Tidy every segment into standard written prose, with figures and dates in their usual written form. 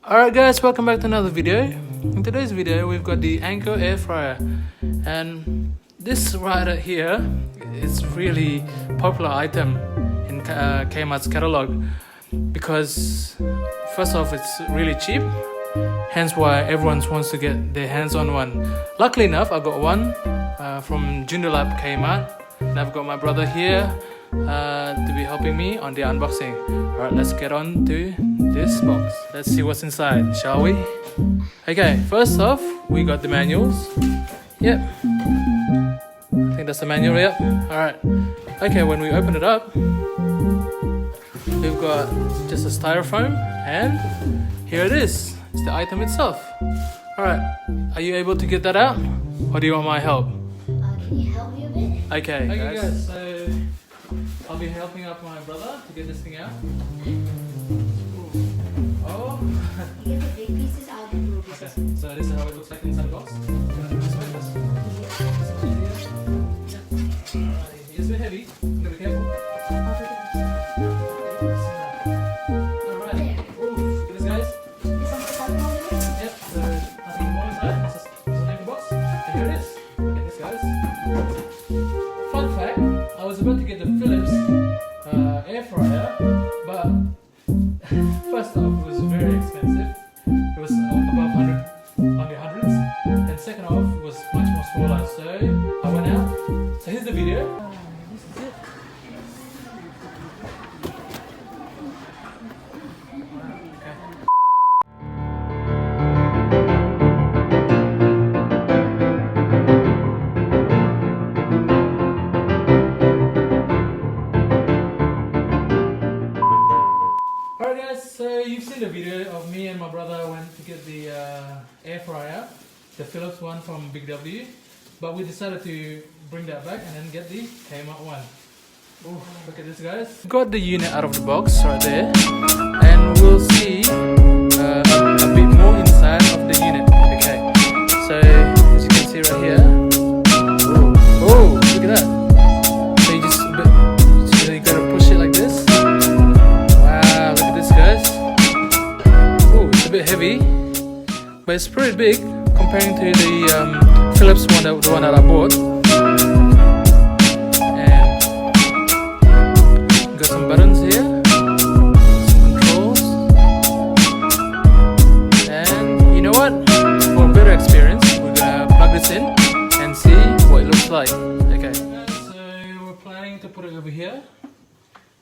Alright guys, welcome back to another video. In today's video we've got the Anko Air Fryer, and this right here is really popular item in Kmart's catalog because first off it's really cheap, hence why everyone wants to get their hands on one. Luckily enough I got one from Junior Lab Kmart, and I've got my brother here to be helping me on the unboxing. Alright, let's get on to this box. Let's see what's inside, shall we? Okay, first off we got the manuals. Yep, I think that's the manual. Yep. Alright, okay, when we open it up we've got just a styrofoam, and here it is. It's the item itself. Alright, are you able to get that out, or do you want my help? Can you help me a bit? Okay guys, so I'll be helping out my brother to get this thing out. Oh. You get the big pieces, I'll get the little pieces. Okay, so this is how it looks like inside the box. It's a bit heavy. I'm gonna be careful. Alright. Look at this, guys. Yep, so nothing more inside. It's just an empty box. And here it is. Look at this, guys. Fun fact, I was about to get the Phillips Air Fryer, but first off, it was very expensive. It was above 100 on the hundreds, and second off, it was much more smaller. So I went out. So here's the video. This is it. Alright guys, so you've seen the video of me and my brother went to get the air fryer, the Philips one from Big W, but we decided to bring that back and then get the Kmart one. Ooh, look at this, guys. Got the unit out of the box right there, and we'll see a bit more inside of the unit. Okay, so as you can see right here, oh, look at that. So you you gotta push it like this. Wow, look at this, guys. Oh, it's a bit heavy, but it's pretty big comparing to the Philips one, the one that I bought. And got some buttons here, some controls, and you know what? For a better experience, we're gonna plug this in and see what it looks like. Okay. So we're planning to put it over here,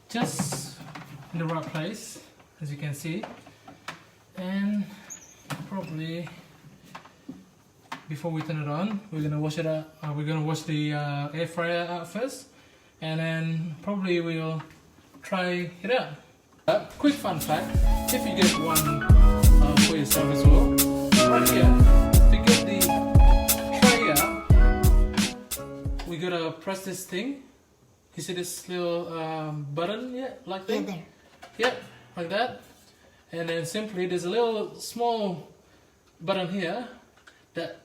just in the right place, as you can see, and probably before we turn it on, we're gonna wash it out. We're gonna wash the air fryer out first, and then probably we'll try it out. Quick fun fact: if you get one for yourself as well, right here, to get the tray out, we gotta press this thing. You see this little button, yeah, like thing? Yeah, there. Yep, like that. And then simply there's a little small button here that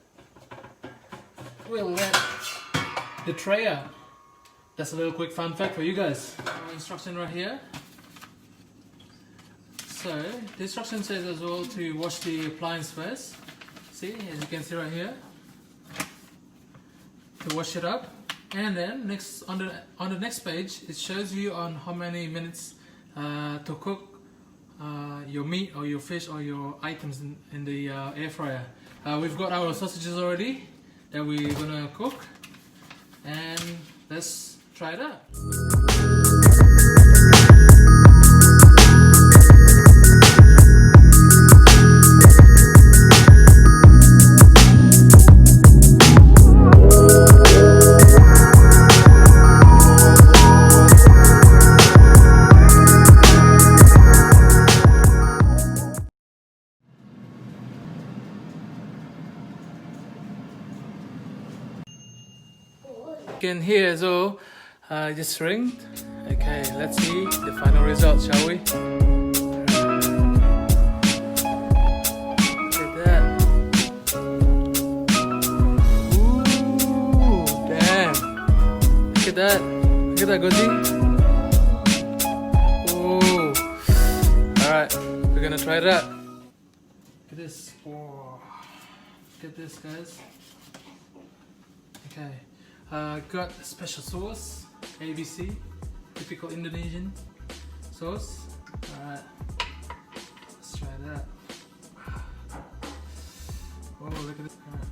will let the tray out. That's a little quick fun fact for you guys. Instruction right here. So the instruction says as well to wash the appliance first. See, as you can see right here, to wash it up. And then next on the next page, it shows you on how many minutes to cook your meat or your fish or your items in the air fryer. We've got our sausages already that we're gonna cook, and let's try it out. You can hear as well, just ringed. Okay, let's see the final result, shall we? Look at that. Ooh, damn. Look at that. Look at that, Gozi. Ooh. Alright, we're gonna try it out. Look at this. Oh, look at this, guys. Okay, got a special sauce, ABC, typical Indonesian sauce. Alright, let's try that. Oh, look at this. Alright,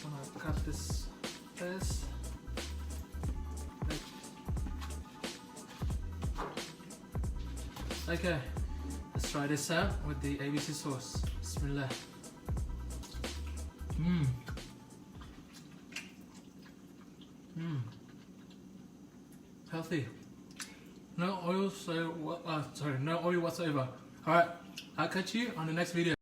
I'm gonna cut this first. Okay, let's try this out with the ABC sauce. Bismillah. Healthy. No oil, no oil whatsoever. Alright, I'll catch you on the next video.